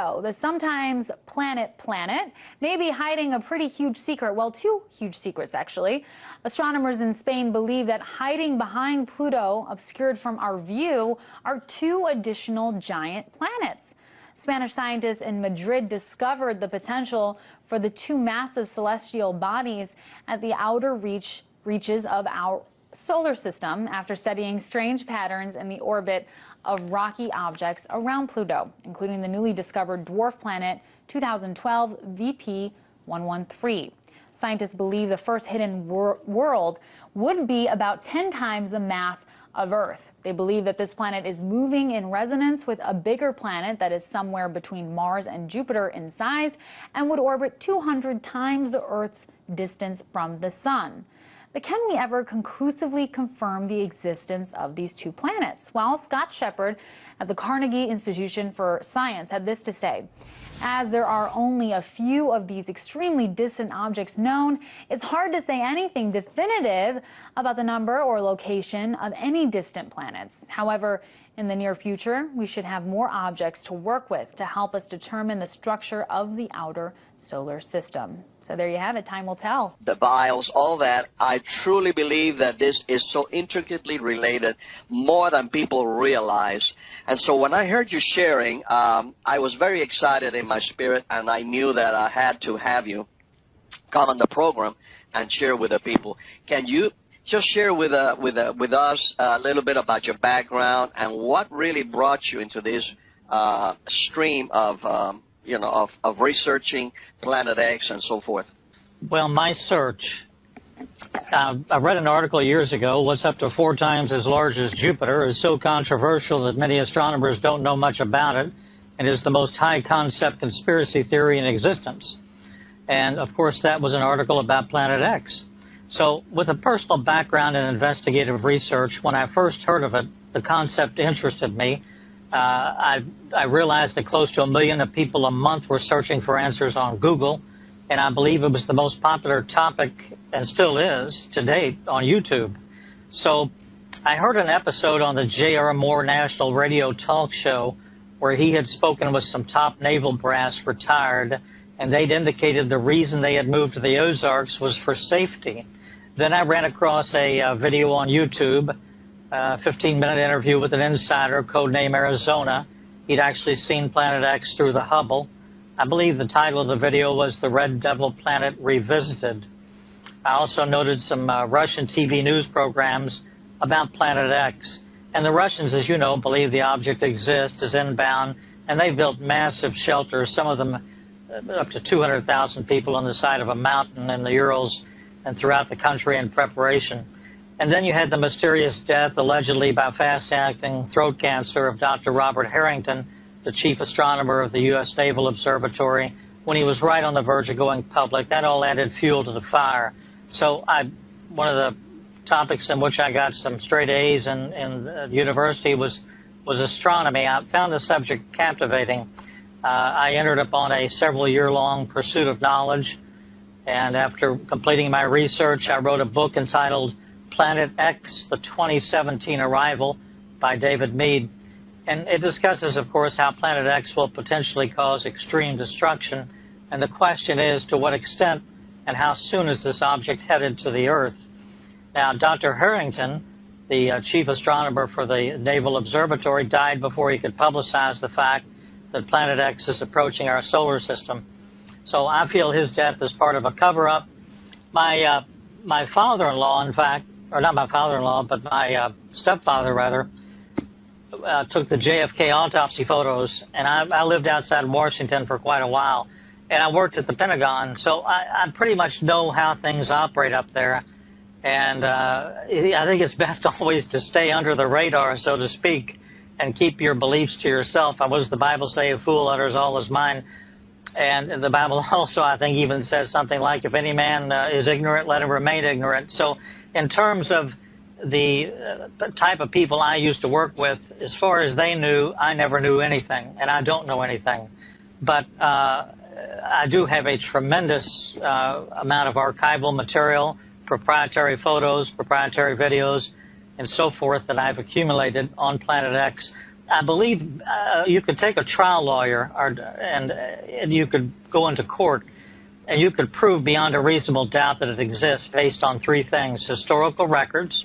Pluto, the sometimes planet may be hiding a pretty huge secret. Well, two huge secrets, actually. Astronomers in Spain believe that hiding behind Pluto, obscured from our view, are two additional giant planets. Spanish scientists in Madrid discovered the potential for the two massive celestial bodies at the outer reaches of our solar system after studying strange patterns in the orbit of rocky objects around Pluto, including the newly discovered dwarf planet 2012 VP113. Scientists believe the first hidden world would be about 10 times the mass of Earth. They believe that this planet is moving in resonance with a bigger planet that is somewhere between Mars and Jupiter in size and would orbit 200 times the Earth's distance from the Sun. But can we ever conclusively confirm the existence of these two planets? Well, Scott Shepard at the Carnegie Institution for Science had this to say. As there are only a few of these extremely distant objects known, it's hard to say anything definitive about the number or location of any distant planets. However, in the near future, we should have more objects to work with to help us determine the structure of the outer solar system. So there you have it. Time will tell. The vials, all that. I truly believe that this is so intricately related, more than people realize. And so when I heard you sharing, I was very excited in my spirit, and I knew that I had to have you come on the program and share with the people. Can you just share with us a little bit about your background and what really brought you into this stream of of researching Planet X and so forth? Well, my search, I read an article years ago, what's up to 4 times as large as Jupiter is so controversial that many astronomers don't know much about it, and is the most high-concept conspiracy theory in existence. And, of course, that was an article about Planet X. So, with a personal background in investigative research, when I first heard of it, the concept interested me. I realized that close to 1 million people a month were searching for answers on Google, and I believe it was the most popular topic, and still is, to date, on YouTube. So I heard an episode on the J.R. Moore National Radio Talk Show where he had spoken with some top naval brass retired, and they'd indicated the reason they had moved to the Ozarks was for safety. Then I ran across a video on YouTube, 15-minute interview with an insider, codename Arizona. He'd actually seen Planet X through the Hubble. I believe the title of the video was The Red Devil Planet Revisited. I also noted some Russian TV news programs about Planet X. And the Russians, as you know, believe the object exists, is inbound, and they built massive shelters, some of them up to 200,000 people on the side of a mountain in the Urals and throughout the country in preparation. And then you had the mysterious death, allegedly by fast-acting throat cancer, of Dr. Robert Harrington, the chief astronomer of the U.S. Naval Observatory, when he was right on the verge of going public. That all added fuel to the fire. So one of the topics in which I got some straight A's in university was astronomy. I found the subject captivating. I entered upon a several-year-long pursuit of knowledge, and after completing my research, I wrote a book entitled Planet X, the 2017 Arrival by David Mead. And it discusses, of course, how Planet X will potentially cause extreme destruction. And the question is, to what extent and how soon is this object headed to the Earth? Now, Dr. Harrington, the chief astronomer for the Naval Observatory, died before he could publicize the fact that Planet X is approaching our solar system. So I feel his death is part of a cover-up. My father-in-law, in fact, or not my father-in-law, but my stepfather, rather, took the JFK autopsy photos, and I lived outside Washington for quite a while, and I worked at the Pentagon, so I pretty much know how things operate up there, and I think it's best always to stay under the radar, so to speak, and keep your beliefs to yourself. What does the Bible say? A fool utters all his mind. And the Bible also, I think, even says something like, if any man is ignorant, let him remain ignorant. So in terms of the type of people I used to work with, as far as they knew, I never knew anything, and I don't know anything. But I do have a tremendous amount of archival material, proprietary photos, proprietary videos, and so forth that I've accumulated on Planet X. I believe you could take a trial lawyer and you could go into court and you could prove beyond a reasonable doubt that it exists based on three things: historical records,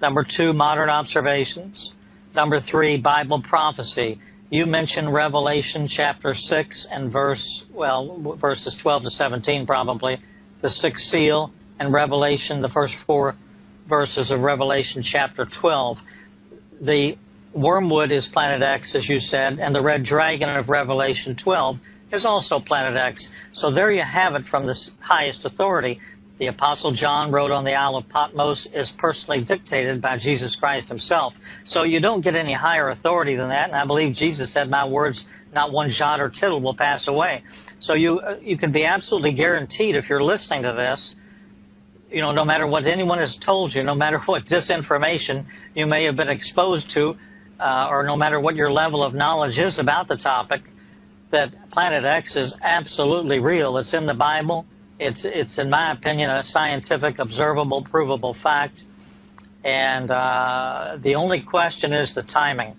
number two, modern observations, number three, Bible prophecy. You mentioned Revelation chapter 6 and verses 12 to 17 probably, the sixth seal, and Revelation, the first four verses of Revelation chapter 12. The wormwood is planet X, as you said, and the red dragon of Revelation 12 is also planet X. So there you have it from the highest authority. The Apostle John wrote on the Isle of Patmos is personally dictated by Jesus Christ himself. So you don't get any higher authority than that. And I believe Jesus said, my words, not one jot or tittle will pass away. So you can be absolutely guaranteed, if you're listening to this, you know, no matter what anyone has told you, no matter what disinformation you may have been exposed to, or no matter what your level of knowledge is about the topic, that Planet X is absolutely real. It's in the Bible. It's in my opinion, a scientific, observable, provable fact. And the only question is the timing.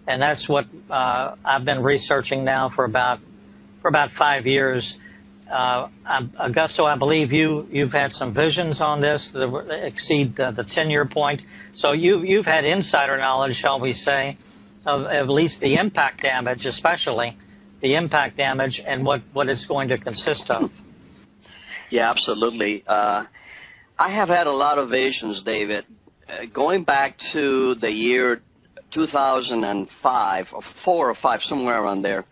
And that's what I've been researching now for about 5 years. Augusto, I believe you've had some visions on this that exceed the 10-year point. So you've had insider knowledge, shall we say, of at least the impact damage, especially the impact damage and what it's going to consist of. Yeah, absolutely. I have had a lot of visions, David. Going back to the year 2005, or 4 or 5, somewhere around there,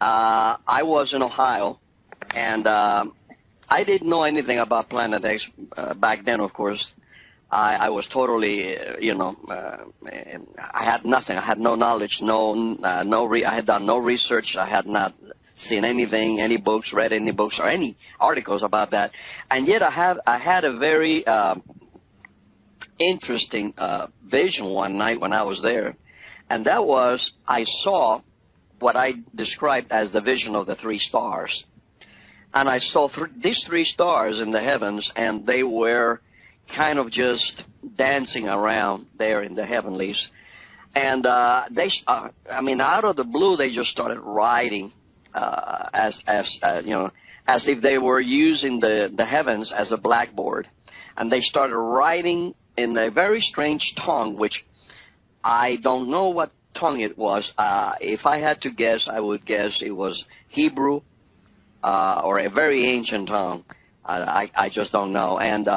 I was in Ohio, and I didn't know anything about Planet X back then, of course. I was totally, I had nothing. I had no knowledge, I had done no research. I had not seen anything, any books, read any books or any articles about that. And yet I had a very interesting vision one night when I was there. And that was, I saw what I described as the vision of the 3 stars. And I saw these 3 stars in the heavens, and they were kind of just dancing around there in the heavenlies. And out of the blue, they just started writing as if they were using the heavens as a blackboard. And they started writing in a very strange tongue, which I don't know what tongue it was. If I had to guess, I would guess it was Hebrew or a very ancient tongue. I just don't know. And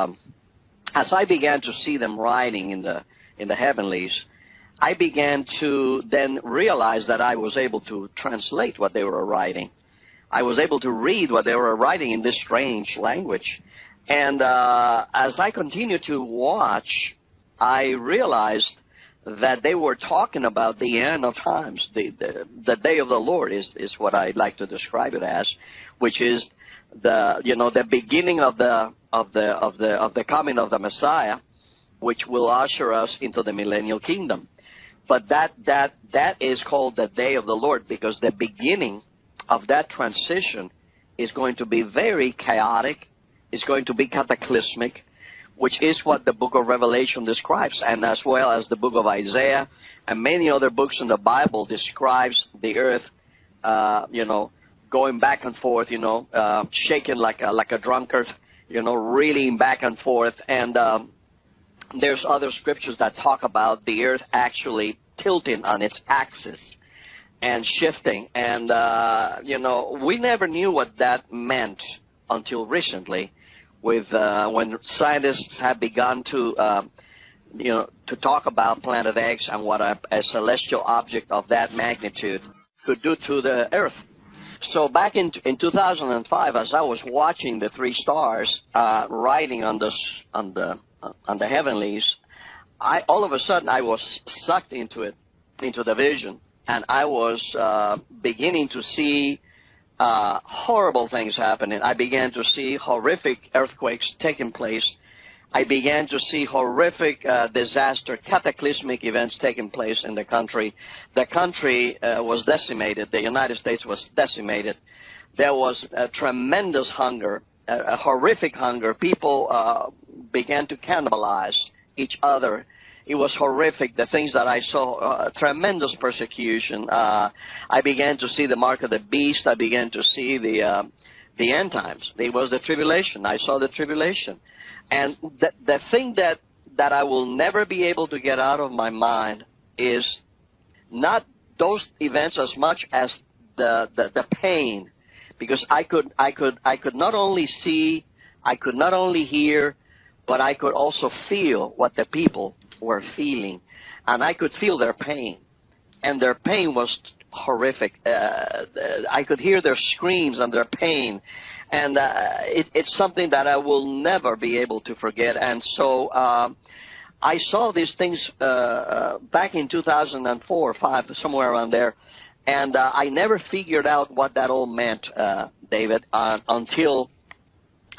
as I began to see them writing in the heavenlies, I began to then realize that I was able to translate what they were writing. I was able to read what they were writing in this strange language. And as I continued to watch, I realized that they were talking about the end of times. The day of the Lord is what I like to describe it as, which is the beginning of the coming of the Messiah, which will usher us into the millennial kingdom. But that is called the day of the Lord, because the beginning of that transition is going to be very chaotic. It's going to be cataclysmic, which is what the book of Revelation describes, and as well as the book of Isaiah and many other books in the Bible describes the earth, going back and forth, shaking like a drunkard, reeling back and forth. And there's other scriptures that talk about the earth actually tilting on its axis and shifting. And, we never knew what that meant until recently, with when scientists have begun to talk about Planet X and what a celestial object of that magnitude could do to the earth. So back in 2005, as I was watching the 3 stars riding on the heavenlies, all of a sudden I was sucked into the vision, and I was beginning to see horrible things happening. I began to see horrific earthquakes taking place. I began to see horrific disaster, cataclysmic events taking place in the country. The country was decimated. The United States was decimated. There was a tremendous hunger, a horrific hunger. People began to cannibalize each other it was horrific, the things that I saw, tremendous persecution. I began to see the mark of the beast. I began to see the end times. It was the tribulation. I saw the tribulation. And the thing that I will never be able to get out of my mind is not those events as much as the pain, because I could not only see, I could not only hear, but I could also feel what the people were feeling, and I could feel their pain, and their pain was horrific. I could hear their screams and their pain, and it's something that I will never be able to forget. And so I saw these things back in 2004 or 5, somewhere around there, and I never figured out what that all meant, David, until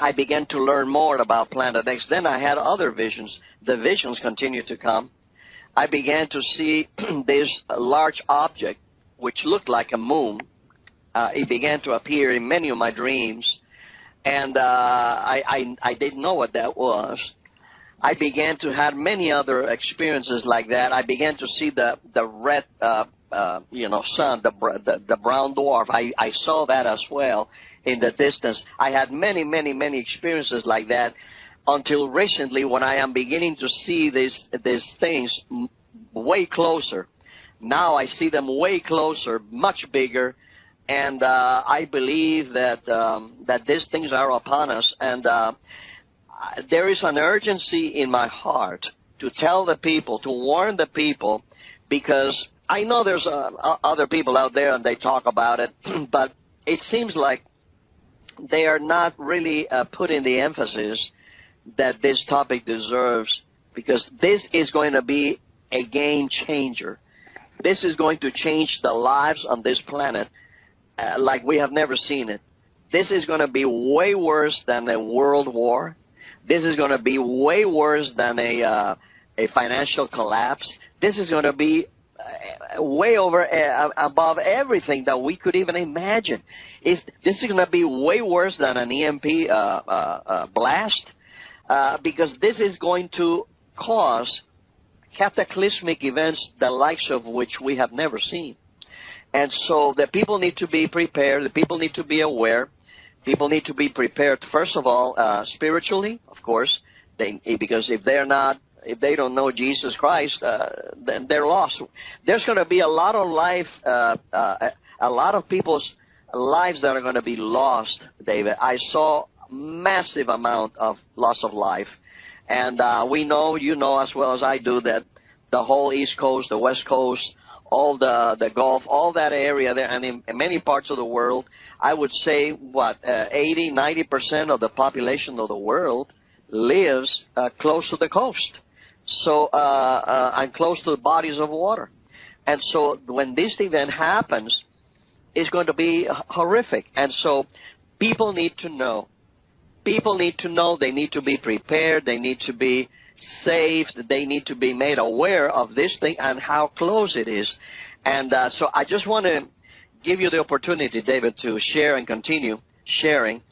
I began to learn more about Planet X. Then I had other visions. The visions continued to come. I began to see this large object, which looked like a moon. It began to appear in many of my dreams, and I didn't know what that was. I began to have many other experiences like that. I began to see the red, sun, the brown dwarf. I saw that as well in the distance. I had many experiences like that until recently, when I am beginning to see these things way closer. Now I see them way closer, much bigger, and I believe that these things are upon us. And there is an urgency in my heart to tell the people, to warn the people, because I know there's other people out there and they talk about it, but it seems like they are not really putting the emphasis that this topic deserves, because this is going to be a game changer. This is going to change the lives on this planet like we have never seen it. This is going to be way worse than a world war. This is going to be way worse than a financial collapse. This is going to be way over above everything that we could even imagine. This is going to be way worse than an EMP blast, because this is going to cause cataclysmic events the likes of which we have never seen. And so the people need to be prepared. The people need to be aware. People need to be prepared, first of all, spiritually, of course, because if they don't know Jesus Christ, then they're lost. There's going to be a lot of people's lives that are going to be lost, David. I saw massive amount of loss of life. And we know, you know as well as I do, that the whole East Coast, the West Coast, all the Gulf, all that area there, and in many parts of the world, I would say, 80-90% of the population of the world lives close to the coast. So, and close to the bodies of water. And so when this event happens, it's going to be horrific. And so people need to know. People need to know. They need to be prepared. They need to be saved. They need to be made aware of this thing and how close it is. And so I just want to give you the opportunity, David, to share and continue sharing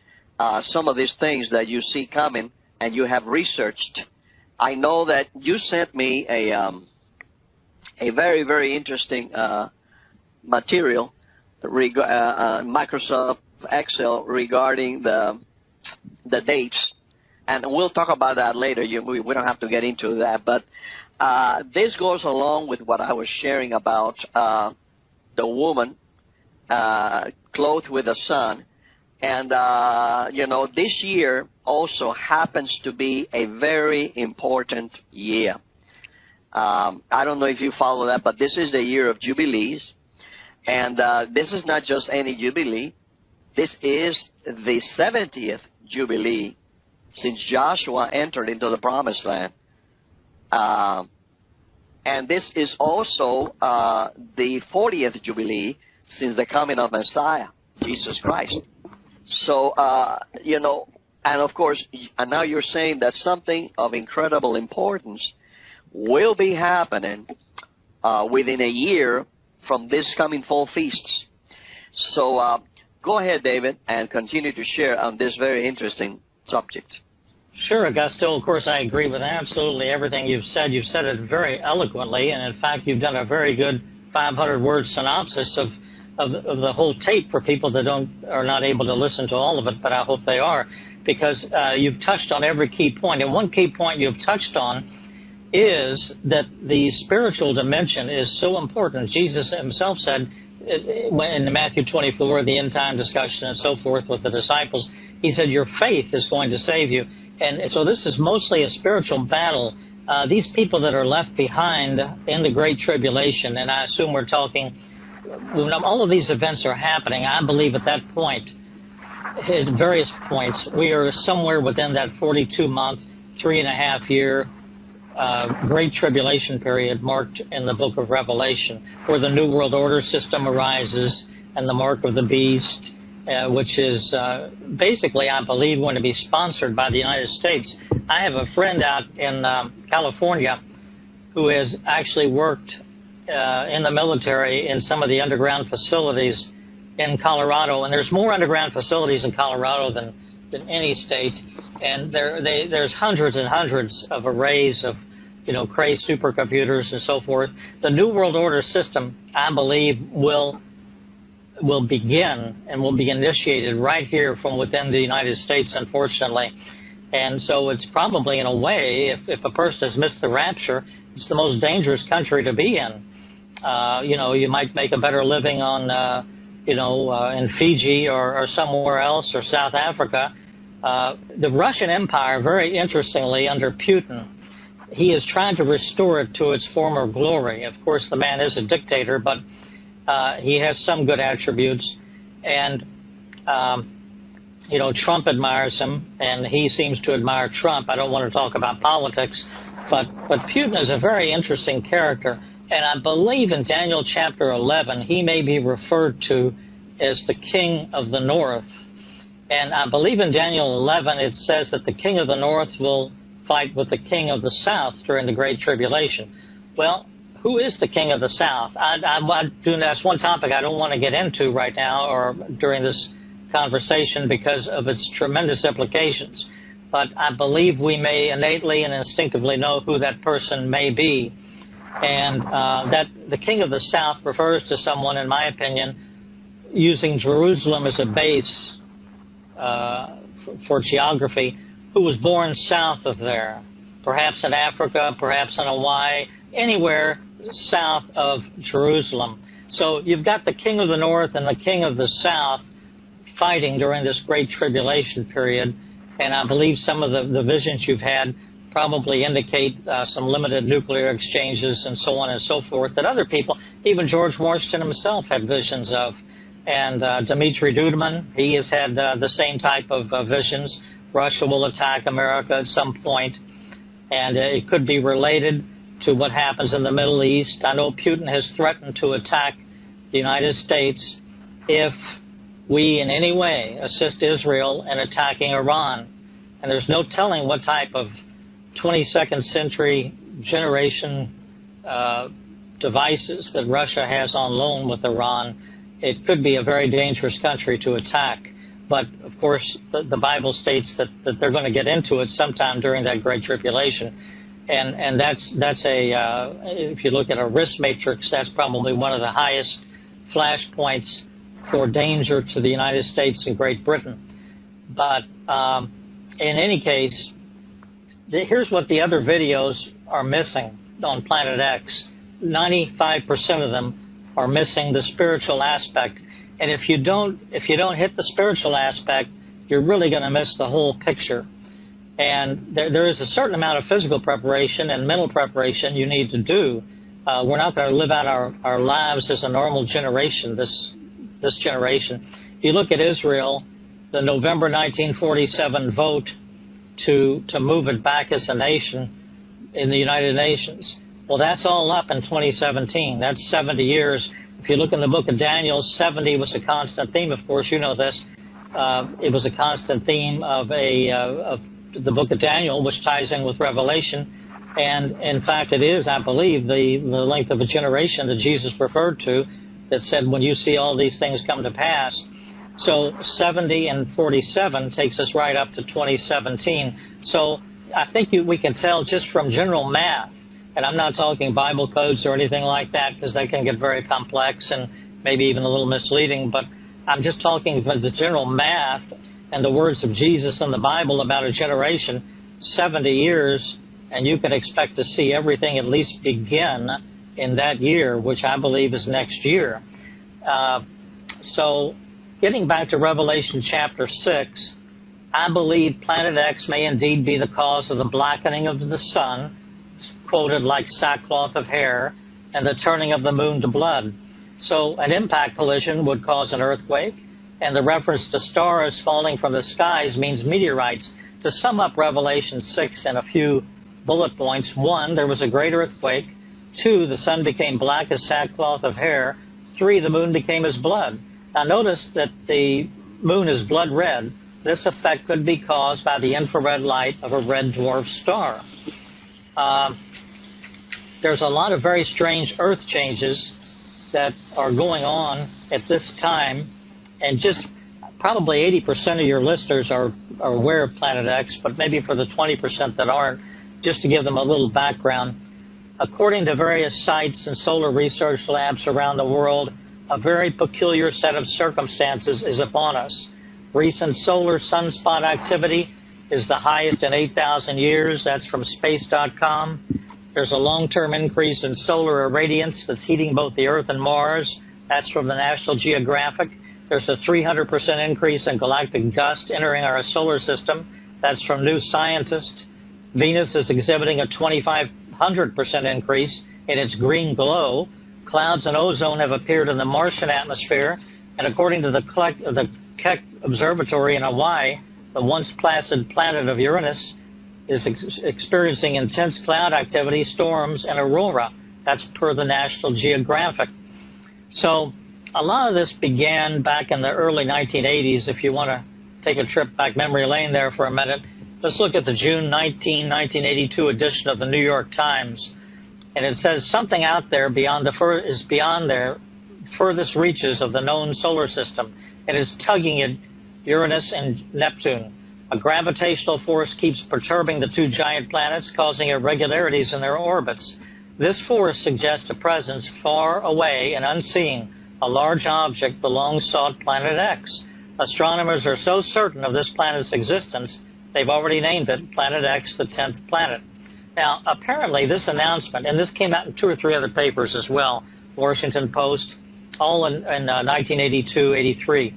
some of these things that you see coming and you have researched. I know that you sent me a very, very interesting material, Microsoft Excel, regarding the dates, and we'll talk about that later. We don't have to get into that, but this goes along with what I was sharing about the woman clothed with the sun. And, this year also happens to be a very important year. I don't know if you follow that, but this is the year of Jubilees. And this is not just any Jubilee. This is the 70th Jubilee since Joshua entered into the Promised Land. And this is also the 40th Jubilee since the coming of Messiah, Jesus Christ. So, and of course, and now you're saying that something of incredible importance will be happening within a year from this coming fall feasts. So go ahead, David, and continue to share on this very interesting subject. Sure, Augusto. Of course, I agree with absolutely everything you've said. You've said it very eloquently, and in fact, you've done a very good 500-word synopsis of the whole tape for people that are not able to listen to all of it, but I hope they are, because you've touched on every key point. And one key point you've touched on is that the spiritual dimension is so important. Jesus himself said in Matthew 24, the end time discussion and so forth with the disciples, he said, your faith is going to save you. And so this is mostly a spiritual battle. These people that are left behind in the Great Tribulation, and I assume we're talking, when all of these events are happening, I believe at that point, at various points, we are somewhere within that 42-month, 3.5-year Great Tribulation period marked in the book of Revelation, where the New World Order system arises and the mark of the beast, which is basically, I believe, going to be sponsored by the United States. I have a friend out in California who has actually worked in the military in some of the underground facilities in Colorado, and there's more underground facilities in Colorado than any state, and there's hundreds and hundreds of arrays of, crazy supercomputers and so forth. The New World Order system, I believe, will begin and will be initiated right here from within the United States, unfortunately. And so it's probably, in a way, if a person has missed the rapture, it's the most dangerous country to be in. You might make a better living on, in Fiji or somewhere else, or South Africa. The Russian Empire, very interestingly, under Putin, he is trying to restore it to its former glory. Of course, the man is a dictator, but he has some good attributes. And, Trump admires him, and he seems to admire Trump. I don't want to talk about politics, but Putin is a very interesting character. And I believe in Daniel chapter 11, he may be referred to as the king of the north. And I believe in Daniel 11, it says that the king of the north will fight with the king of the south during the Great Tribulation. Well, who is the king of the south? That's one topic I don't want to get into right now or during this conversation because of its tremendous implications. But I believe we may innately and instinctively know who that person may be. And that the king of the south refers to someone, in my opinion, using Jerusalem as a base for geography, who was born south of there, perhaps in Africa, perhaps in Hawaii, anywhere south of Jerusalem. So you've got the king of the north and the king of the south fighting during this Great Tribulation period. And I believe some of the visions you've had probably indicate some limited nuclear exchanges and so on and so forth that other people, even George Washington himself, had visions of. And Dmitry Duduman, he has had the same type of visions. Russia will attack America at some point, and it could be related to what happens in the Middle East. I know Putin has threatened to attack the United States if we in any way assist Israel in attacking Iran. And there's no telling what type of 22nd century generation devices that Russia has on loan with Iran. It could be a very dangerous country to attack. But, of course, the Bible states that they're going to get into it sometime during that Great Tribulation. And that's if you look at a risk matrix, that's probably one of the highest flashpoints for danger to the United States and Great Britain. But in any case, here's what the other videos are missing on Planet X. 95% of them are missing the spiritual aspect. And if you don't hit the spiritual aspect, you're really going to miss the whole picture. And there is a certain amount of physical preparation and mental preparation you need to do. We're not going to live out our lives as a normal generation, this generation. If you look at Israel, the November 1947 vote to move it back as a nation in the United Nations, well, that's all up in 2017. That's 70 years. If you look in the book of Daniel, 70 was a constant theme. Of course, you know this. It was a constant theme of the book of Daniel, which ties in with Revelation. And, in fact, it is, I believe, the length of a generation that Jesus referred to that said, when you see all these things come to pass, So 70 and 47 takes us right up to 2017. So I think we can tell just from general math, and I'm not talking Bible codes or anything like that because they can get very complex and maybe even a little misleading, but I'm just talking from the general math and the words of Jesus in the Bible about a generation, 70 years, and you can expect to see everything at least begin in that year, which I believe is next year. So getting back to Revelation chapter 6, I believe Planet X may indeed be the cause of the blackening of the sun, quoted like sackcloth of hair, and the turning of the moon to blood. So an impact collision would cause an earthquake, and the reference to stars falling from the skies means meteorites. To sum up Revelation 6 in a few bullet points, 1, there was a great earthquake. 2, the sun became black as sackcloth of hair. 3, the moon became as blood. Now notice that the moon is blood red. This effect could be caused by the infrared light of a red dwarf star. There's a lot of very strange earth changes that are going on at this time, and just probably 80% of your listeners are aware of Planet X, but maybe for the 20% that aren't, just to give them a little background. According to various sites and solar research labs around the world, a very peculiar set of circumstances is upon us. Recent solar sunspot activity is the highest in 8,000 years. That's from space.com. There's a long-term increase in solar irradiance that's heating both the Earth and Mars. That's from the National Geographic. There's a 300% increase in galactic dust entering our solar system. That's from New Scientist. Venus is exhibiting a 2,500% increase in its green glow. Clouds and ozone have appeared in the Martian atmosphere. And according to the Keck Observatory in Hawaii, the once placid planet of Uranus is experiencing intense cloud activity, storms, and aurora. That's per the National Geographic. So a lot of this began back in the early 1980s. If you want to take a trip back memory lane there for a minute, let's look at the June 1982 edition of the New York Times. And it says something out there beyond their furthest reaches of the known solar system. It is tugging at Uranus and Neptune. A gravitational force keeps perturbing the two giant planets, causing irregularities in their orbits. This force suggests a presence far away and unseen, a large object, the long-sought Planet X. Astronomers are so certain of this planet's existence, they've already named it Planet X, the 10th planet. Now, apparently this announcement, and this came out in 2 or 3 other papers as well, Washington Post, all in 1982, 83.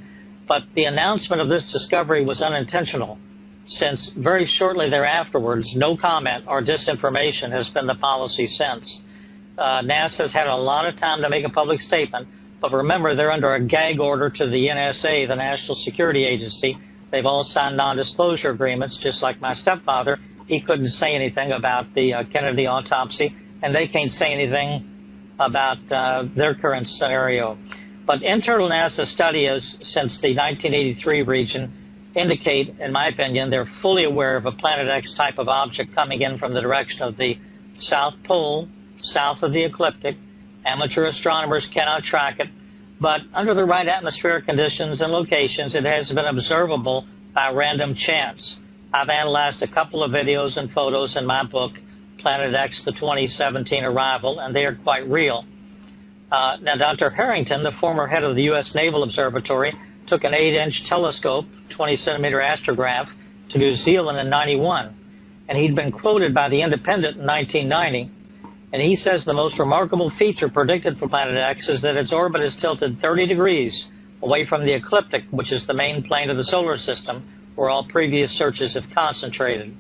But the announcement of this discovery was unintentional, since very shortly thereafterwards, no comment or disinformation has been the policy since. NASA's had a lot of time to make a public statement, but remember, they're under a gag order to the NSA, the National Security Agency. They've all signed non-disclosure agreements, just like my stepfather. He couldn't say anything about the Kennedy autopsy, and they can't say anything about their current scenario. But internal NASA studies since the 1983 region indicate, in my opinion, they're fully aware of a Planet X type of object coming in from the direction of the South Pole, south of the ecliptic. Amateur astronomers cannot track it, but under the right atmospheric conditions and locations, it has been observable by random chance. I've analyzed a couple of videos and photos in my book, Planet X, the 2017 Arrival, and they are quite real. Now, Dr. Harrington, the former head of the U.S. Naval Observatory, took an 8-inch telescope, 20-centimeter astrograph, to New Zealand in '91, and he'd been quoted by the Independent in 1990, and he says the most remarkable feature predicted for Planet X is that its orbit is tilted 30 degrees away from the ecliptic, which is the main plane of the solar system, where all previous searches have concentrated.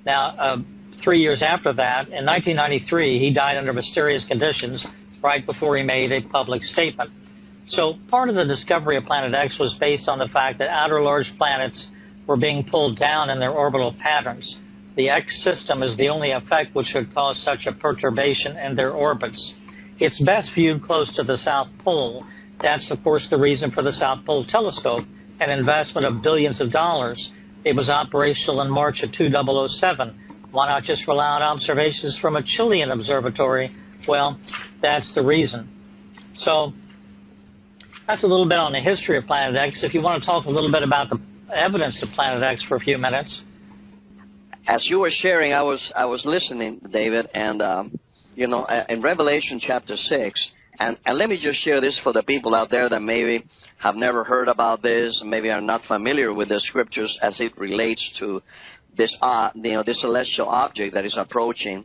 Now, 3 years after that, in 1993, he died under mysterious conditions right before he made a public statement. So part of the discovery of Planet X was based on the fact that outer large planets were being pulled down in their orbital patterns. The X system is the only effect which could cause such a perturbation in their orbits. It's best viewed close to the South Pole. That's, of course, the reason for the South Pole telescope, an investment of billions of dollars. It was operational in March of 2007. Why not just rely on observations from a Chilean observatory? Well, that's the reason. So That's a little bit on the history of Planet X. If you want to talk a little bit about the evidence of Planet X for a few minutes. As you were sharing, I was listening, David, and in Revelation chapter 6, and let me just share this for the people out there that maybe have never heard about this, maybe are not familiar with the scriptures as it relates to this this celestial object that is approaching.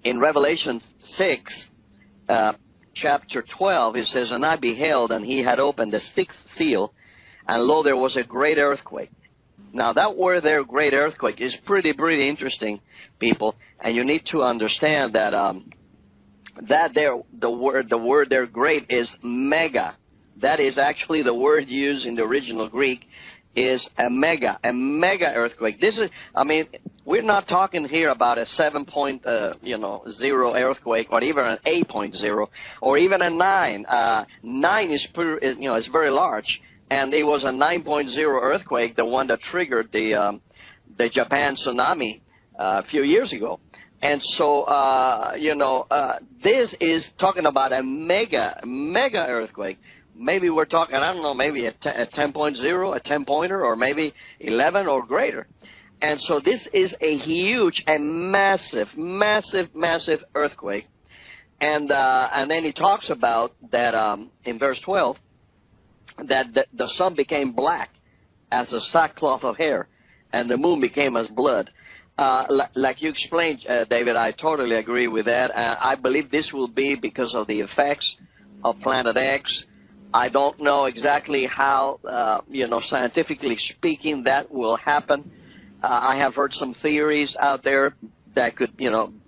In Revelation 6, chapter 12, it says, "And I beheld, and he had opened the sixth seal, and lo, there was a great earthquake." Now, that word there, great earthquake, is pretty interesting, people. And you need to understand that the word there, great, is mega. That is actually the word used in the original Greek, is a mega earthquake. This is, I mean, we're not talking here about a 7.0 earthquake, or even an 8.0, or even a 9. 9 is is very large, and it was a 9.0 earthquake, the one that triggered the Japan tsunami a few years ago. And so this is talking about a mega earthquake. Maybe we're talking, I don't know, maybe a 10.0, a 10-pointer, or maybe 11 or greater. And so this is a huge and massive earthquake. And then he talks about that in verse 12, that the sun became black as a sackcloth of hair, and the moon became as blood. Like you explained, David, I totally agree with that. I believe this will be because of the effects of Planet X. I don't know exactly how, scientifically speaking, that will happen. I have heard some theories out there that could,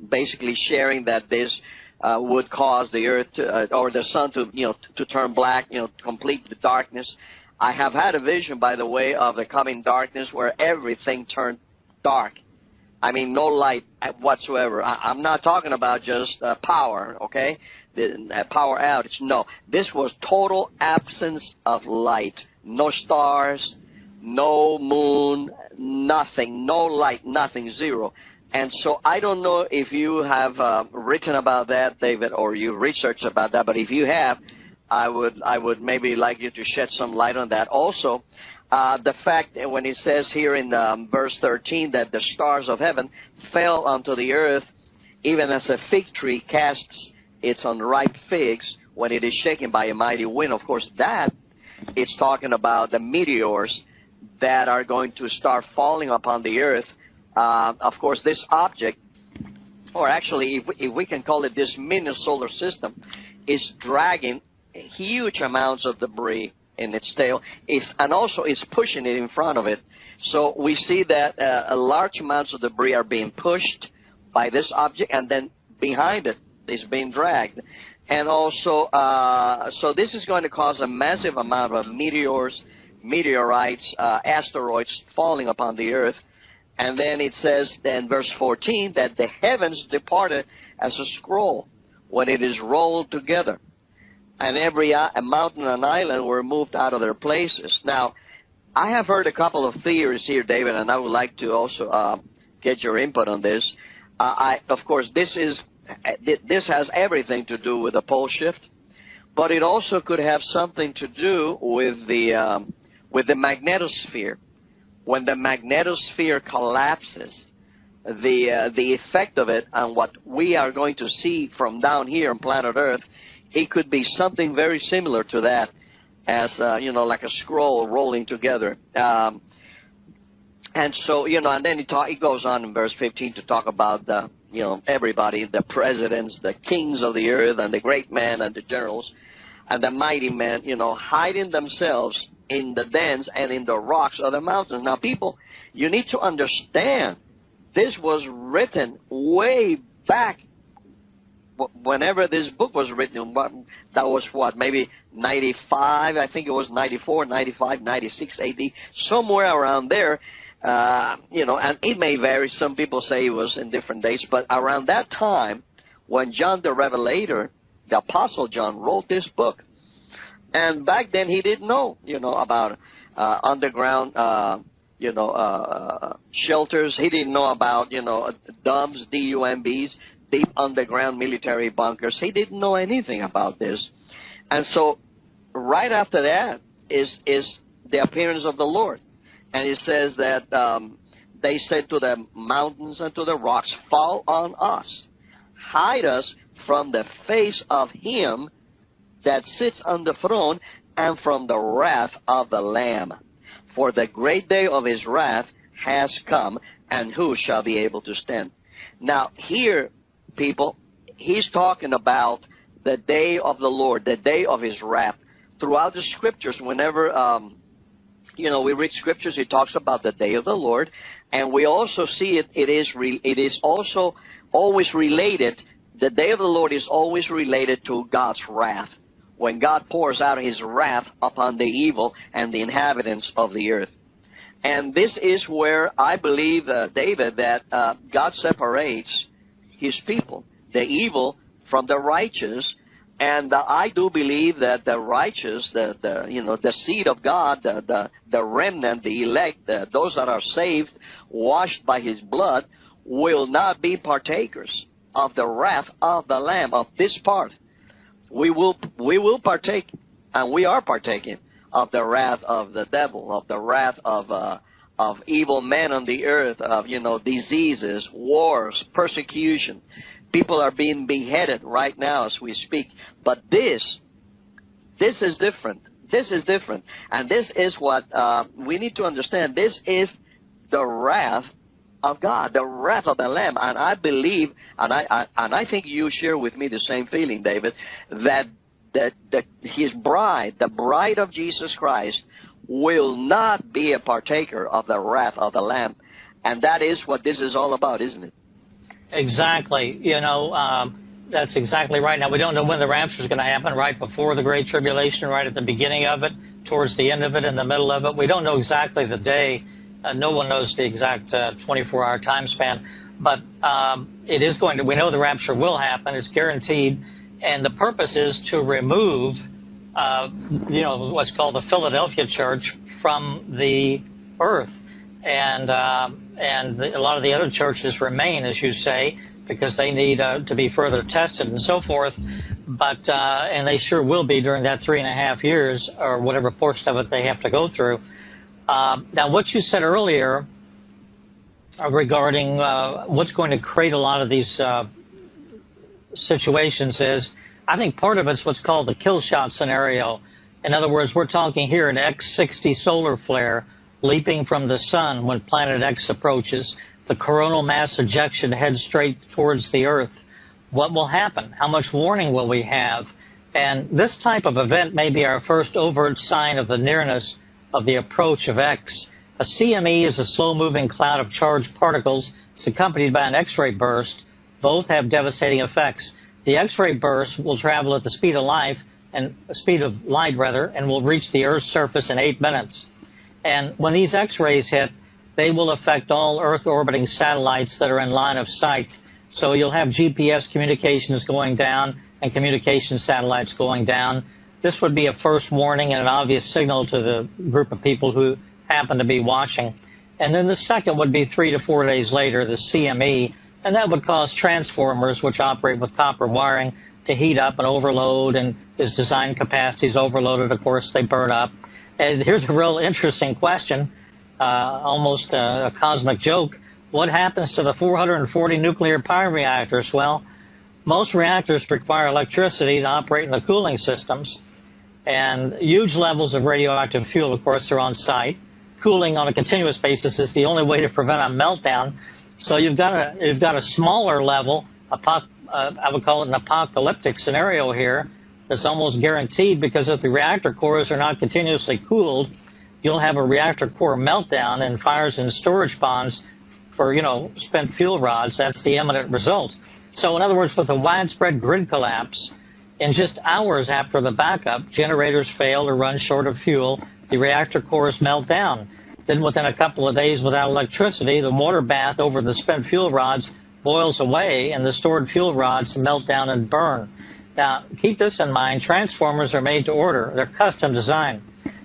basically sharing that this would cause the Earth or the sun to turn black, complete the darkness. I have had a vision, by the way, of the coming darkness where everything turned dark. I mean, no light whatsoever. I'm not talking about just power, okay? The power outage. No, this was total absence of light. No stars, no moon, nothing, no light, nothing, zero. And so I don't know if you have written about that, David, or you researched about that, but if you have, I would maybe like you to shed some light on that. Also, the fact that when it says here in verse 13 that the stars of heaven fell onto the earth, even as a fig tree casts its unripe figs when it is shaken by a mighty wind. Of course, that it's talking about the meteors that are going to start falling upon the earth. Of course, this object, or actually if we can call it this mini solar system, is dragging huge amounts of debris in its tail, and also is pushing it in front of it. So we see that large amounts of debris are being pushed by this object, and then behind it is being dragged. And also, so this is going to cause a massive amount of meteors, meteorites, asteroids falling upon the earth. And then it says in verse 14 that the heavens departed as a scroll when it is rolled together, and every mountain and island were moved out of their places. Now, I have heard a couple of theories here, David, and I would like to also get your input on this. Of course, this has everything to do with the pole shift, but it also could have something to do with the magnetosphere. When the magnetosphere collapses, the effect of it on what we are going to see from down here on planet Earth, it could be something very similar to that, as like a scroll rolling together. And so, and then it goes on in verse 15 to talk about the, everybody, the presidents, the kings of the earth, and the great men, and the generals, and the mighty men, hiding themselves in the dens and in the rocks of the mountains. Now, people, you need to understand, this was written way back. Whenever this book was written, that was maybe 95, I think it was 94, 95, 96 AD, somewhere around there, and it may vary. Some people say it was in different dates, but around that time, when John the Revelator, the Apostle John, wrote this book. And back then he didn't know, about underground, shelters. He didn't know about, DUMBs, DUMBs, deep underground military bunkers. He didn't know anything about this. And so right after that is the appearance of the Lord. And it says that they said to the mountains and to the rocks, fall on us, hide us from the face of him that sits on the throne and from the wrath of the Lamb. For the great day of his wrath has come, and who shall be able to stand? Now here, people, he's talking about the day of the Lord, the day of his wrath. Throughout the scriptures, whenever we read scriptures, it talks about the day of the Lord, and we also see it is also always related. The day of the Lord is always related to God's wrath, when God pours out his wrath upon the evil and the inhabitants of the earth. And this is where I believe, David, that God separates his people, the evil from the righteous. And I do believe that the righteous, the seed of God, the remnant, the elect, those that are saved, washed by his blood, will not be partakers of the wrath of the Lamb, of this part. We will partake, and we are partaking of the wrath of the devil, of the wrath of evil men on the earth, of diseases, wars, persecution. People are being beheaded right now as we speak. But this is different. This is different, and this is what we need to understand. This is the wrath of God, the wrath of the Lamb. And I believe, and I think you share with me the same feeling, David, that his bride, the bride of Jesus Christ, will not be a partaker of the wrath of the Lamb. And that is what this is all about, isn't it? Exactly. That's exactly right. Now, we don't know when the rapture is going to happen, right before the Great Tribulation, right at the beginning of it, towards the end of it, in the middle of it. We don't know exactly the day. No one knows the exact 24-hour time span. But it is going to, we know the rapture will happen. It's guaranteed. And the purpose is to remove, what's called the Philadelphia church from the earth. And a lot of the other churches remain, as you say, because they need to be further tested and so forth. But and they sure will be during that 3.5 years, or whatever portion of it they have to go through. Now, what you said earlier regarding what's going to create a lot of these situations is, I think part of it's what's called the kill shot scenario. In other words, we're talking here an X60 solar flare leaping from the sun when planet X approaches. The coronal mass ejection heads straight towards the Earth. What will happen? How much warning will we have? And this type of event may be our first overt sign of the nearness of the approach of X. A CME is a slow-moving cloud of charged particles. It's accompanied by an X-ray burst. Both have devastating effects. The X-ray burst will travel at the speed of light, and will reach the Earth's surface in 8 minutes. And when these X-rays hit, they will affect all Earth-orbiting satellites that are in line of sight. So you'll have GPS communications going down and communication satellites going down. This would be a first warning and an obvious signal to the group of people who happen to be watching. And then the second would be 3 to 4 days later, the CME, and that would cause transformers, which operate with copper wiring, to heat up and overload, and as design capacity is overloaded, of course, they burn up. And here's a real interesting question, almost a cosmic joke. What happens to the 440 nuclear power reactors? Well, most reactors require electricity to operate in the cooling systems, and huge levels of radioactive fuel, of course, are on site. Cooling on a continuous basis is the only way to prevent a meltdown. So you've got a smaller level, I would call it an apocalyptic scenario here, that's almost guaranteed, because if the reactor cores are not continuously cooled, you'll have a reactor core meltdown and fires in storage ponds for, spent fuel rods. That's the imminent result. So in other words, with a widespread grid collapse, in just hours after the backup, generators fail or run short of fuel, the reactor cores melt down. Then within a couple of days without electricity, the water bath over the spent fuel rods boils away and the stored fuel rods melt down and burn. Now, keep this in mind. Transformers are made to order. They're custom designed.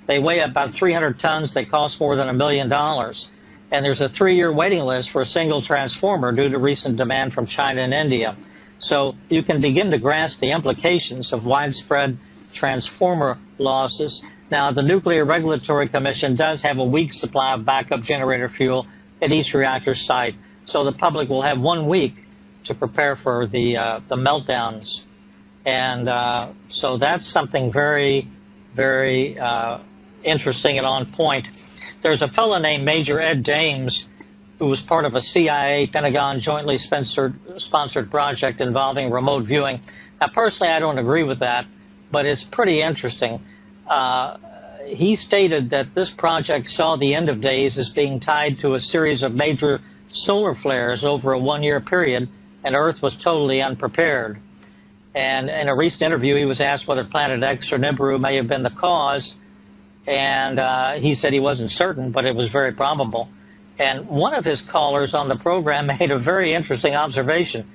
They weigh about 300 tons. They cost more than $1 million. And there's a 3-year waiting list for a single transformer due to recent demand from China and India. So you can begin to grasp the implications of widespread transformer losses. Now, the Nuclear Regulatory Commission does have a week's supply of backup generator fuel at each reactor site, so the public will have 1 week to prepare for the meltdowns. And so that's something very, very interesting and on point. There's a fellow named Major Ed Dames who was part of a CIA Pentagon jointly sponsored project involving remote viewing. Now, personally, I don't agree with that, but it's pretty interesting. He stated that this project saw the end of days as being tied to a series of major solar flares over a 1-year period, and Earth was totally unprepared. And in a recent interview, he was asked whether Planet X or Nibiru may have been the cause, and he said he wasn't certain, but it was very probable. And one of his callers on the program made a very interesting observation.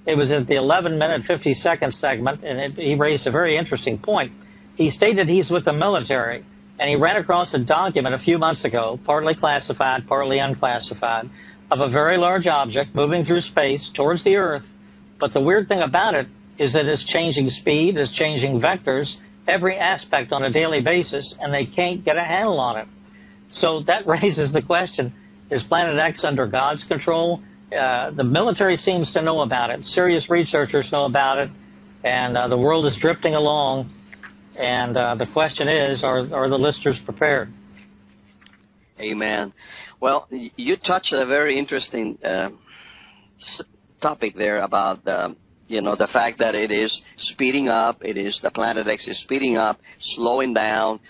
It was at the 11-minute, 50-second segment, and he raised a very interesting point. He stated he's with the military, and he ran across a document a few months ago, partly classified, partly unclassified, of a very large object moving through space towards the Earth. But the weird thing about it is that it's changing speed, it's changing vectors, every aspect on a daily basis, and they can't get a handle on it. So that raises the question, is Planet X under God's control? The military seems to know about it. Serious researchers know about it, and the world is drifting along. And the question is, are the listeners prepared? Amen. Well, you touched a very interesting topic there about the fact that it is speeding up. The Planet X is speeding up, slowing down.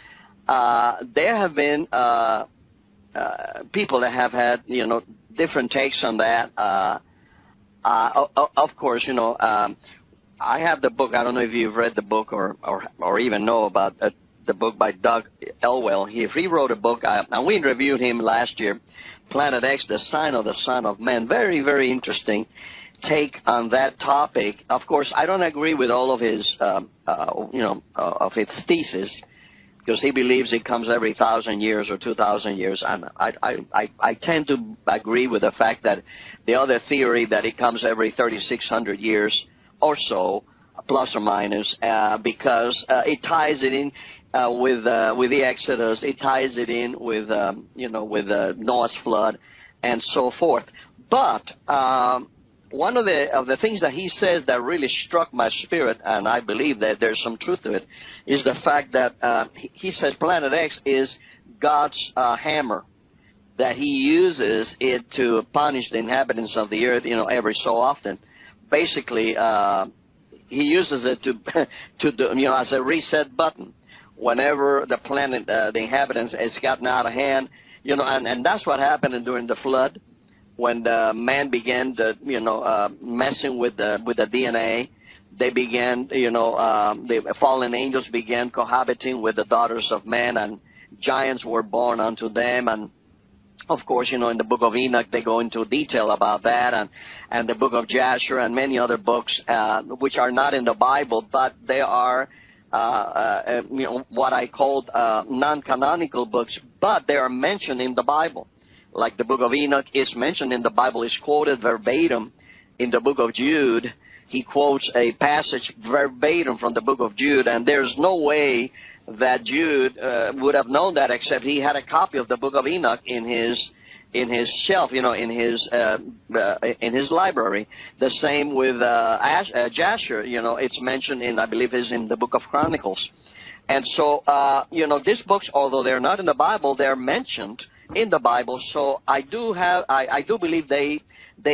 There have been people that have had different takes on that. Of course, I have the book. I don't know if you've read the book or even know about the book by Doug Elwell. He wrote a book, and we reviewed him last year, Planet X, the Sign of the Son of Man. Very, very interesting take on that topic. Of course, I don't agree with all of his, of his thesis, because he believes it comes every 1,000 years or 2,000 years. And I tend to agree with the fact that the other theory that it comes every 3,600 years or so, plus or minus, because it ties it in with the Exodus. It ties it in with with Noah's flood and so forth. But one of the things that he says that really struck my spirit, and I believe that there's some truth to it, is the fact that he says Planet X is God's hammer, that he uses it to punish the inhabitants of the earth, every so often. Basically, he uses it to as a reset button. Whenever the planet, the inhabitants, has gotten out of hand, and that's what happened during the flood. When the man began to, messing with the DNA, they began, the fallen angels began cohabiting with the daughters of men, and giants were born unto them. And of course, in the book of Enoch, they go into detail about that, and the book of Jasher and many other books, which are not in the Bible, but they are, what I called non-canonical books, but they are mentioned in the Bible. Like the book of Enoch is mentioned in the Bible, is quoted verbatim in the book of Jude. He quotes a passage verbatim from the book of Jude, and there's no way that Jude would have known that except he had a copy of the book of Enoch in his shelf, in his library. The same with Jasher. It's mentioned in, I believe, is in the book of Chronicles. And so, these books, although they're not in the Bible, they're mentioned in the Bible. So I do believe they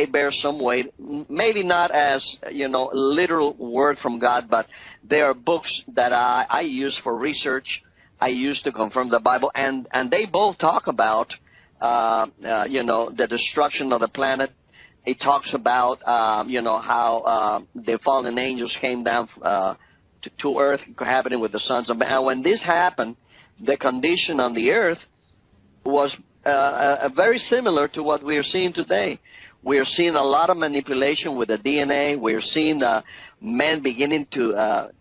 bear some weight. Maybe not as literal word from God, but they are books that I use for research. I use to confirm the Bible, and they both talk about the destruction of the planet. It talks about how the fallen angels came down to earth, cohabiting with the sons of man. And when this happened, the condition on the earth was very similar to what we are seeing today. We are seeing a lot of manipulation with the DNA. We are seeing men beginning to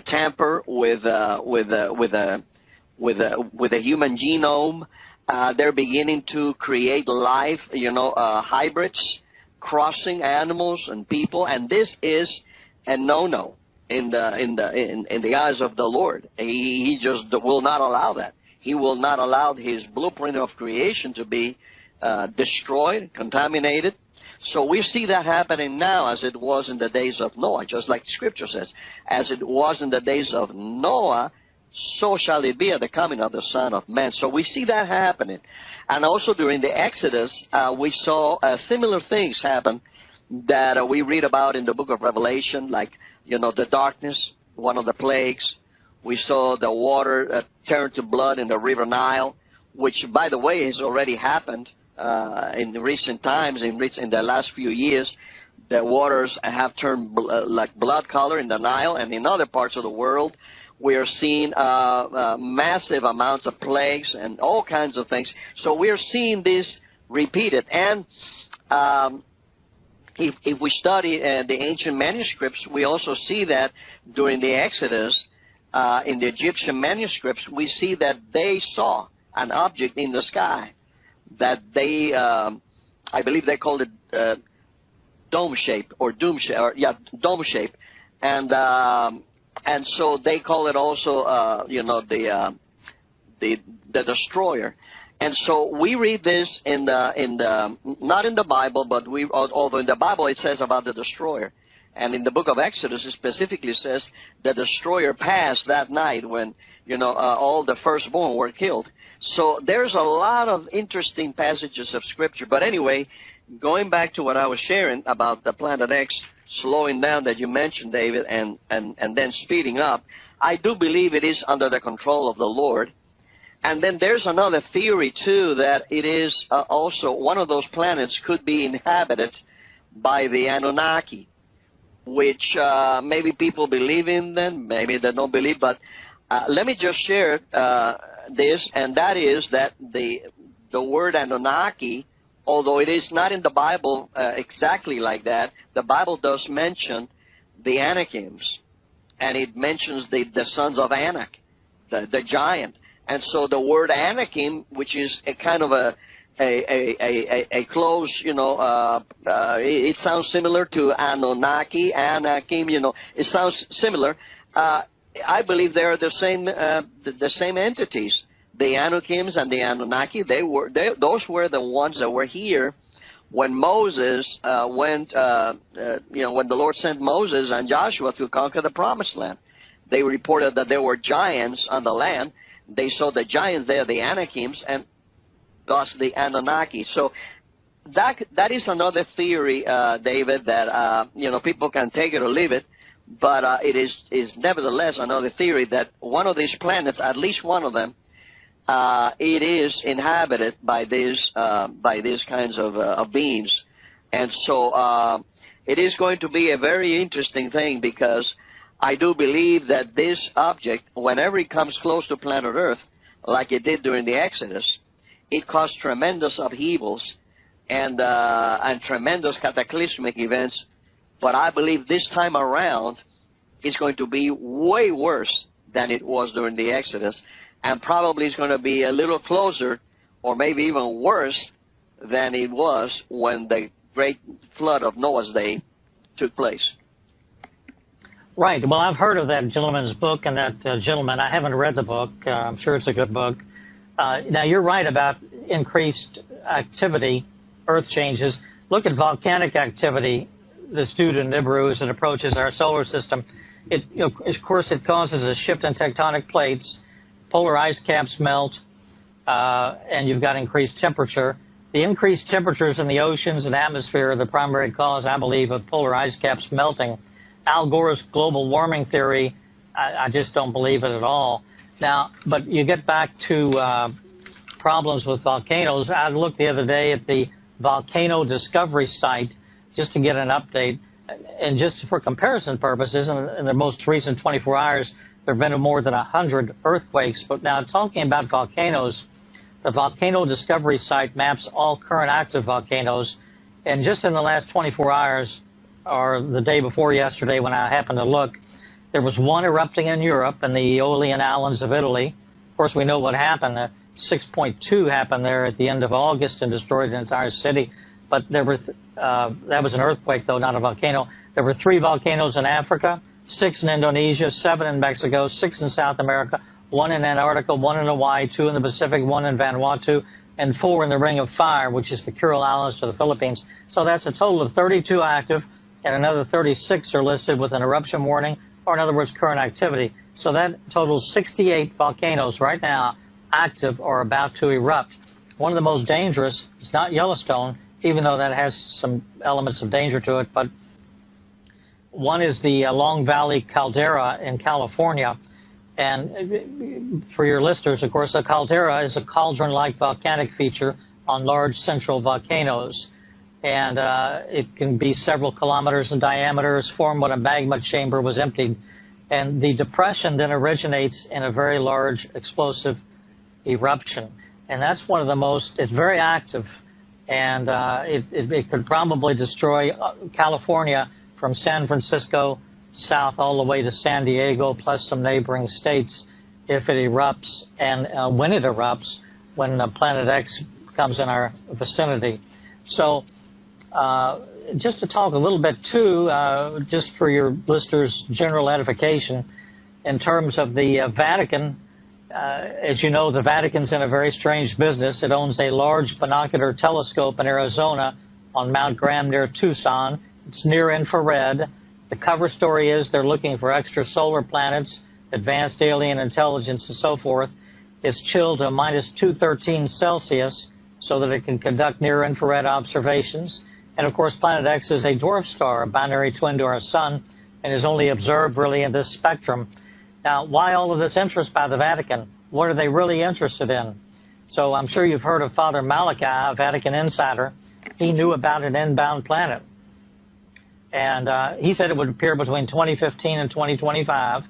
tamper with the human genome. They're beginning to create life, hybrids, crossing animals and people, and this is a no-no. in the eyes of the Lord. He just will not allow that. He will not allow his blueprint of creation to be destroyed, contaminated. So we see that happening now as it was in the days of Noah, just like Scripture says. As it was in the days of Noah, so shall it be at the coming of the Son of Man. So we see that happening. And also during the Exodus, we saw similar things happen that we read about in the book of Revelation, like, the darkness, one of the plagues. We saw the water turn to blood in the river Nile, which, by the way, has already happened in recent times, in the last few years. The waters have turned like blood color in the Nile, and in other parts of the world, we are seeing massive amounts of plagues and all kinds of things. So we are seeing this repeated. And if we study the ancient manuscripts, we also see that during the Exodus, in the Egyptian manuscripts, we see that they saw an object in the sky that they, I believe they called it dome shape or dome shape, and so they call it also, the destroyer. And so we read this in the not in the Bible, but although in the Bible it says about the destroyer, and in the book of Exodus it specifically says the destroyer passed that night when all the firstborn were killed. So there's a lot of interesting passages of Scripture. But anyway, going back to what I was sharing about the Planet X slowing down that you mentioned, David, and then speeding up, I do believe it is under the control of the Lord. And then there's another theory, too, that it is also one of those planets could be inhabited by the Anunnaki, which maybe people believe in them, maybe they don't believe. But let me just share this, and that is that the word Anunnaki, although it is not in the Bible exactly like that, the Bible does mention the Anakims, and it mentions the sons of Anak, the giant. And so the word Anakim, which is a kind of a close, it sounds similar to Anunnaki, Anakim, it sounds similar. I believe they are the same entities. The Anakims and the Anunnaki, those were the ones that were here when Moses went, when the Lord sent Moses and Joshua to conquer the Promised Land. They reported that there were giants on the land. They saw the giants there, the Anakims, and thus the Anunnaki. So that is another theory, David, that people can take it or leave it, but it is nevertheless another theory that one of these planets, at least one of them, it is inhabited by these kinds of beings, and so it is going to be a very interesting thing, because I do believe that this object, whenever it comes close to planet Earth, like it did during the Exodus, it caused tremendous upheavals and tremendous cataclysmic events. But I believe this time around it's going to be way worse than it was during the Exodus, and probably it's going to be a little closer, or maybe even worse than it was when the great flood of Noah's day took place. Right. Well, I've heard of that gentleman's book, and that gentleman, I haven't read the book. I'm sure it's a good book. Now, you're right about increased activity, Earth changes. Look at volcanic activity that's due to Nibiru as it approaches our solar system. Of course, it causes a shift in tectonic plates. Polar ice caps melt, and you've got increased temperature. The increased temperatures in the oceans and atmosphere are the primary cause, I believe, of polar ice caps melting. Al Gore's global warming theory, I just don't believe it at all. Now, but you get back to problems with volcanoes. I looked the other day at the volcano discovery site just to get an update. And just for comparison purposes, in the most recent 24 hours, there have been more than 100 earthquakes. But now, talking about volcanoes, the volcano discovery site maps all current active volcanoes. And just in the last 24 hours, or the day before yesterday when I happened to look, there was one erupting in Europe in the Aeolian Islands of Italy. Of course, we know what happened. 6.2 happened there at the end of August and destroyed an entire city. But there were that was an earthquake, though, not a volcano. There were 3 volcanoes in Africa, 6 in Indonesia, 7 in Mexico, 6 in South America, 1 in Antarctica, 1 in Hawaii, 2 in the Pacific, 1 in Vanuatu, and 4 in the Ring of Fire, which is the Kuril Islands to the Philippines. So that's a total of 32 active, and another 36 are listed with an eruption warning, or in other words, current activity. So that totals 68 volcanoes right now active or about to erupt. One of the most dangerous is not Yellowstone, even though that has some elements of danger to it, but one is the Long Valley caldera in California. And for your listeners, of course, a caldera is a cauldron-like volcanic feature on large central volcanoes. And it can be several kilometers in diameter, is formed when a magma chamber was emptied. And the depression then originates in a very large explosive eruption. And that's one of the most, it's very active. And it could probably destroy California from San Francisco south all the way to San Diego, plus some neighboring states, if it erupts. And when it erupts, when Planet X comes in our vicinity. So just to talk a little bit, too, just for your listeners' general edification, in terms of the Vatican, as you know, the Vatican's in a very strange business. It owns a large binocular telescope in Arizona on Mount Graham near Tucson. It's near infrared. The cover story is they're looking for extrasolar planets, advanced alien intelligence, and so forth. It's chilled to minus 213 Celsius so that it can conduct near-infrared observations. And, of course, Planet X is a dwarf star, a binary twin to our sun, and is only observed really in this spectrum. Now, why all of this interest by the Vatican? What are they really interested in? So I'm sure you've heard of Father Malachi, a Vatican insider. He knew about an inbound planet. And he said it would appear between 2015 and 2025.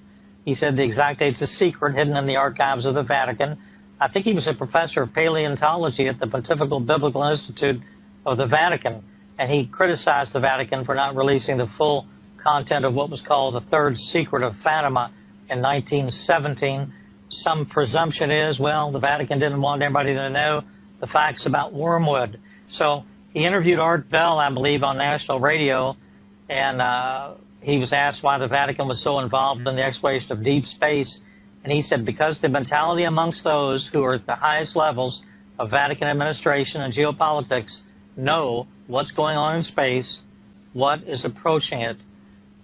He said the exact date's a secret, hidden in the archives of the Vatican. I think he was a professor of paleontology at the Pontifical Biblical Institute of the Vatican. And he criticized the Vatican for not releasing the full content of what was called the Third Secret of Fatima in 1917. Some presumption is, well, the Vatican didn't want everybody to know the facts about wormwood. So he interviewed Art Bell, I believe, on national radio, and he was asked why the Vatican was so involved in the exploration of deep space. And he said, because the mentality amongst those who are at the highest levels of Vatican administration and geopolitics know what's going on in space, what is approaching it.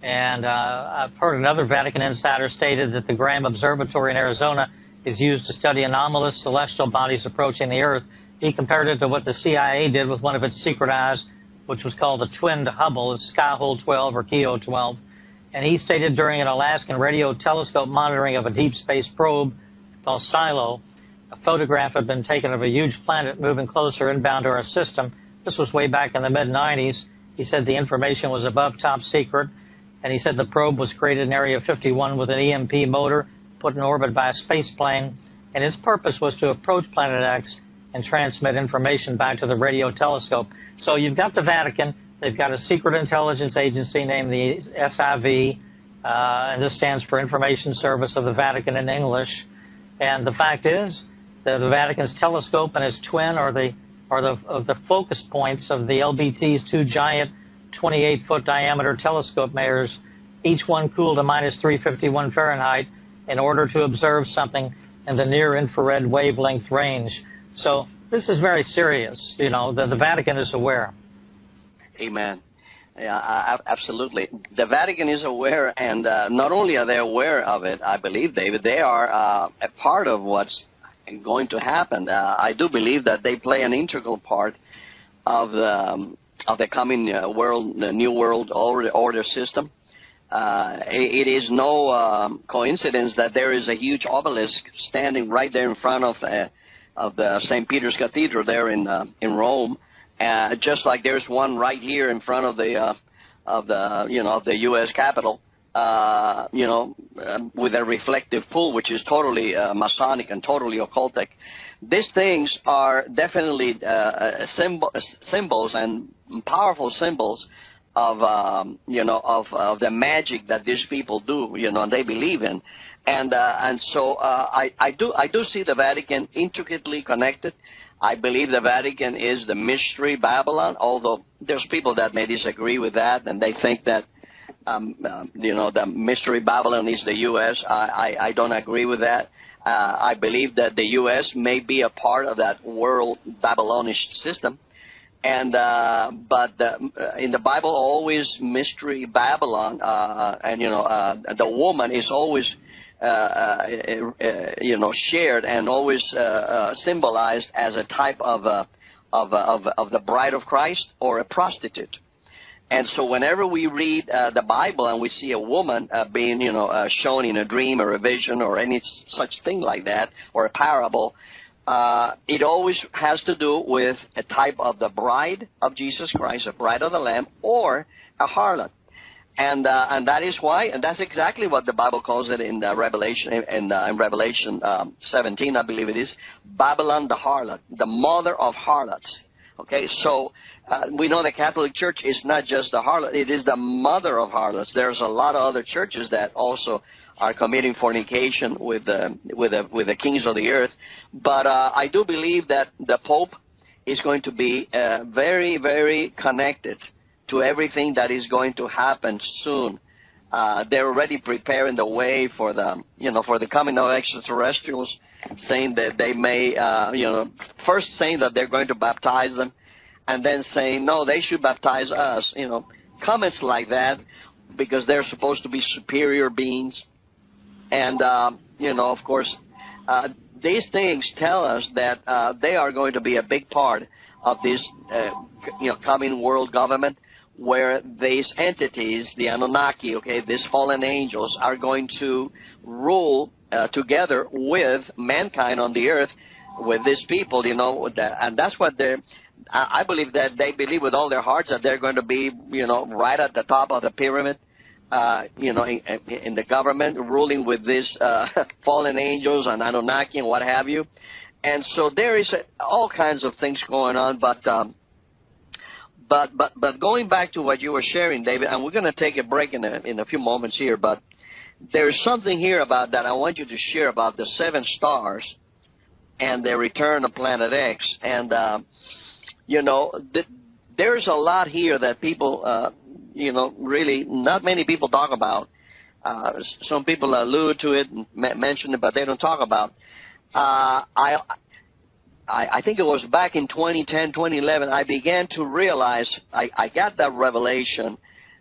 And I've heard another Vatican insider stated that the Graham Observatory in Arizona is used to study anomalous celestial bodies approaching the Earth. He compared it to what the CIA did with one of its secret eyes, which was called the twin to Hubble, it's Skyhole 12 or Keo 12. And he stated during an Alaskan radio telescope monitoring of a deep space probe called Silo, a photograph had been taken of a huge planet moving closer inbound to our system. This was way back in the mid-90s. He said the information was above top secret. And he said the probe was created in Area 51 with an EMP motor put in orbit by a space plane. And its purpose was to approach Planet X and transmit information back to the radio telescope. So you've got the Vatican. They've got a secret intelligence agency named the SIV, and this stands for Information Service of the Vatican in English. And the fact is that the Vatican's telescope and its twin are the focus points of the LBT's two giant 28-foot diameter telescope mirrors, each one cooled to minus 351 Fahrenheit, in order to observe something in the near-infrared wavelength range. So this is very serious. You know, the Vatican is aware. Amen. Yeah, absolutely. The Vatican is aware, and not only are they aware of it, I believe, David, they are a part of what's going to happen. I do believe that they play an integral part of the coming world, the new world order system. It is no coincidence that there is a huge obelisk standing right there in front of the St. Peter's Cathedral there in Rome, just like there's one right here in front of the U.S. Capitol, with a reflective pool, which is totally Masonic and totally occultic. These things are definitely symbols and powerful symbols of the magic that these people do, and they believe in, and so I do see the Vatican intricately connected. I believe the Vatican is the mystery Babylon, although there's people that may disagree with that, and they think that the mystery Babylon is the U.S. I don't agree with that. I believe that the U.S. may be a part of that world Babylonish system. And but in the Bible, always mystery Babylon, the woman is always shared and always symbolized as a type of the bride of Christ or a prostitute. And so whenever we read the Bible and we see a woman being shown in a dream or a vision or any such thing like that, or a parable, it always has to do with a type of the bride of Jesus Christ, a bride of the Lamb, or a harlot. And that is why, and that's exactly what the Bible calls it in Revelation, in Revelation 17, I believe it is, Babylon the harlot, the mother of harlots. Okay, so we know the Catholic Church is not just the harlot; it is the mother of harlots. There's a lot of other churches that also are committing fornication with the kings of the earth. But I do believe that the Pope is going to be very, very connected to everything that is going to happen soon. They're already preparing the way for the coming of extraterrestrials, saying that they may, first saying that they're going to baptize them, and then saying, no, they should baptize us. Comments like that, because they're supposed to be superior beings. And, of course, these things tell us that they are going to be a big part of this, coming world government, where these entities, the Anunnaki, these fallen angels, are going to rule together with mankind on the earth, with these people, and that's what I believe that they believe with all their hearts that they're going to be, right at the top of the pyramid, in the government, ruling with these fallen angels and Anunnaki and what have you. And so there is all kinds of things going on, but going back to what you were sharing, David, and we're going to take a break in a few moments here, but there's something here about that I want you to share about the 7 stars and the return of Planet X. And, there's a lot here that people, really not many people talk about. Some people allude to it and mention it, but they don't talk about. I think it was back in 2010, 2011, I began to realize, I got that revelation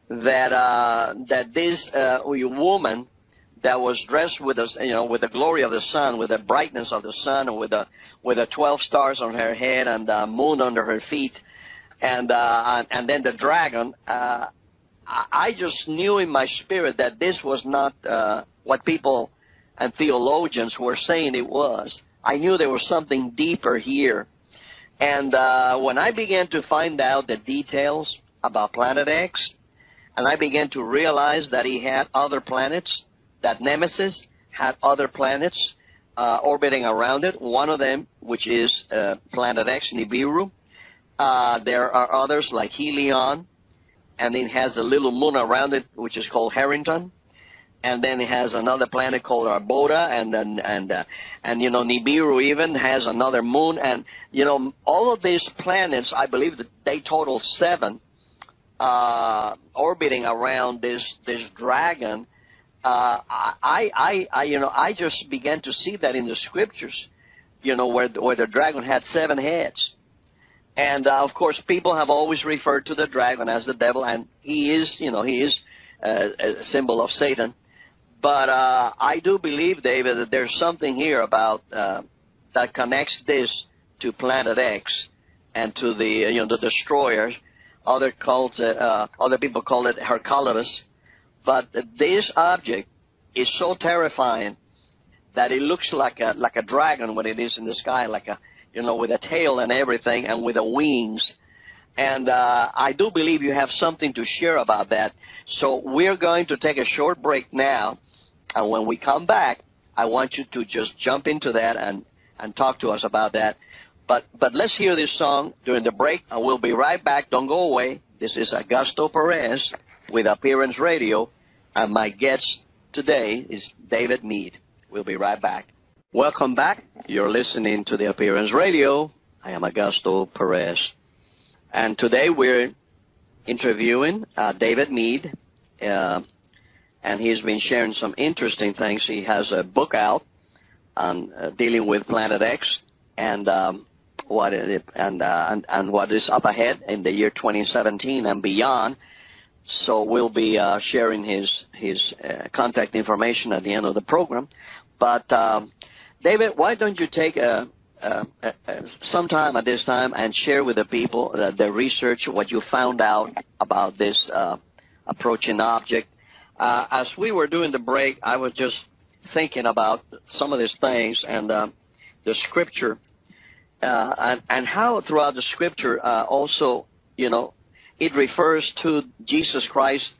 that this woman that was dressed with with the glory of the sun, with the brightness of the sun, and with the 12 stars on her head and the moon under her feet, and then the dragon, I just knew in my spirit that this was not what people and theologians were saying it was. I knew there was something deeper here. And when I began to find out the details about Planet X, and I began to realize that he had other planets, that Nemesis had other planets orbiting around it, one of them, which is Planet X, Nibiru. There are others like Helion, and it has a little moon around it, which is called Harrington. And then it has another planet called Arboda, and Nibiru even has another moon. And, all of these planets, I believe that they total 7 orbiting around this dragon. I just began to see that in the scriptures, where the dragon had 7 heads. And, of course, people have always referred to the dragon as the devil, and he is a symbol of Satan. But I do believe, David, that there's something here about that connects this to Planet X and to the destroyers. Other people call it Hercules. But this object is so terrifying that it looks like a dragon when it is in the sky, like with a tail and everything, and with the wings. And I do believe you have something to share about that. So we're going to take a short break now. And when we come back, I want you to just jump into that and talk to us about that. But let's hear this song during the break, and we'll be right back. Don't go away. This is Augusto Perez with Appearance Radio, and my guest today is David Meade. We'll be right back. Welcome back. You're listening to the Appearance Radio. I am Augusto Perez. And today we're interviewing David Meade, and he's been sharing some interesting things. He has a book out on dealing with Planet X and what is up ahead in the year 2017 and beyond. So we'll be sharing his contact information at the end of the program. But David, why don't you take some time at this time and share with the people the research, what you found out about this approaching object. As we were doing the break, I was just thinking about some of these things and the scripture and how throughout the scripture also, you know, it refers to Jesus Christ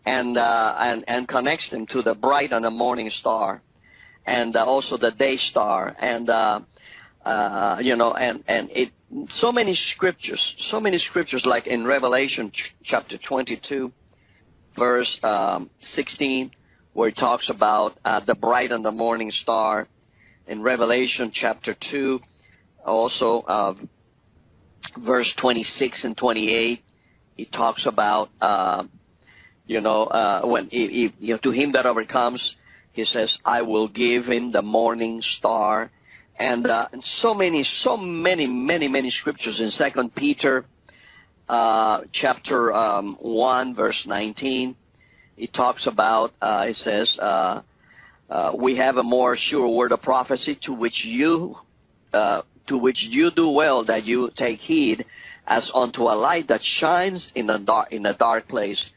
and connects him to the bright and the morning star and also the day star and you know, and it so many scriptures like in Revelation chapter 22 verse 16 where it talks about the bright and the morning star. In Revelation chapter 2 also verse 26 and 28 it talks about you know when you know, to him that overcomes, he says, I will give him the morning star. And so many scriptures in 2 Peter chapter 1 verse 19. It talks about, it says, we have a more sure word of prophecy to which you do well that you take heed as unto a light that shines in a dark place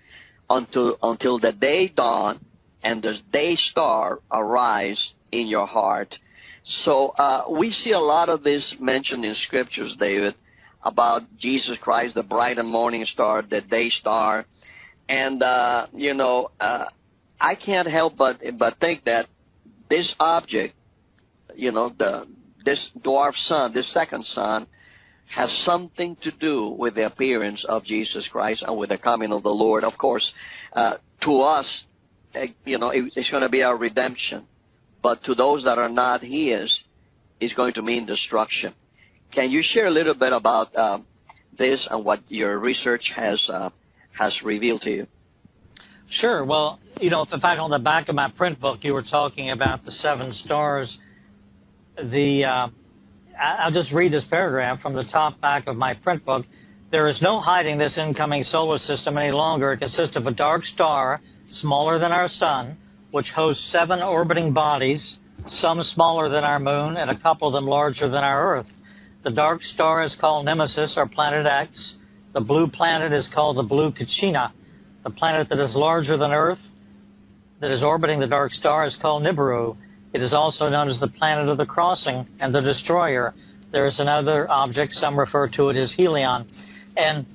until the day dawn and the day star arise in your heart. So we see a lot of this mentioned in scriptures, David, about Jesus Christ, the bright and morning star, the day star. And, you know, I can't help but think that this object, you know, this dwarf sun, this second sun, has something to do with the appearance of Jesus Christ and with the coming of the Lord. Of course, to us, you know, it's going to be our redemption. But to those that are not his, it's going to mean destruction. Can you share a little bit about this and what your research has revealed to you? Sure. Well, you know, in fact, on the back of my print book, you were talking about the 7 stars. I'll just read this paragraph from the top back of my print book. There is no hiding this incoming solar system any longer. It consists of a dark star smaller than our sun, which hosts 7 orbiting bodies, some smaller than our moon and a couple of them larger than our Earth. The dark star is called Nemesis, or Planet X. The blue planet is called the blue Kachina. The planet that is larger than Earth, that is orbiting the dark star, is called Nibiru. It is also known as the planet of the crossing and the destroyer. There is another object, some refer to it as Helion. And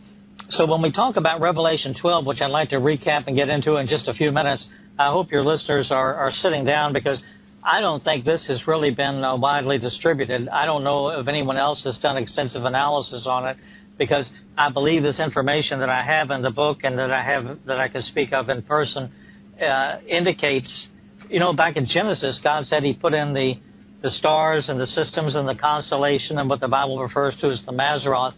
so when we talk about Revelation 12, which I'd like to recap and get into in just a few minutes, I hope your listeners are sitting down, because I don't think this has really been widely distributed. I don't know if anyone else has done extensive analysis on it, because I believe this information that I have in the book and that I can speak of in person indicates, you know, back in Genesis, God said he put in the stars and the systems and the constellation and what the Bible refers to as the Mazzaroth.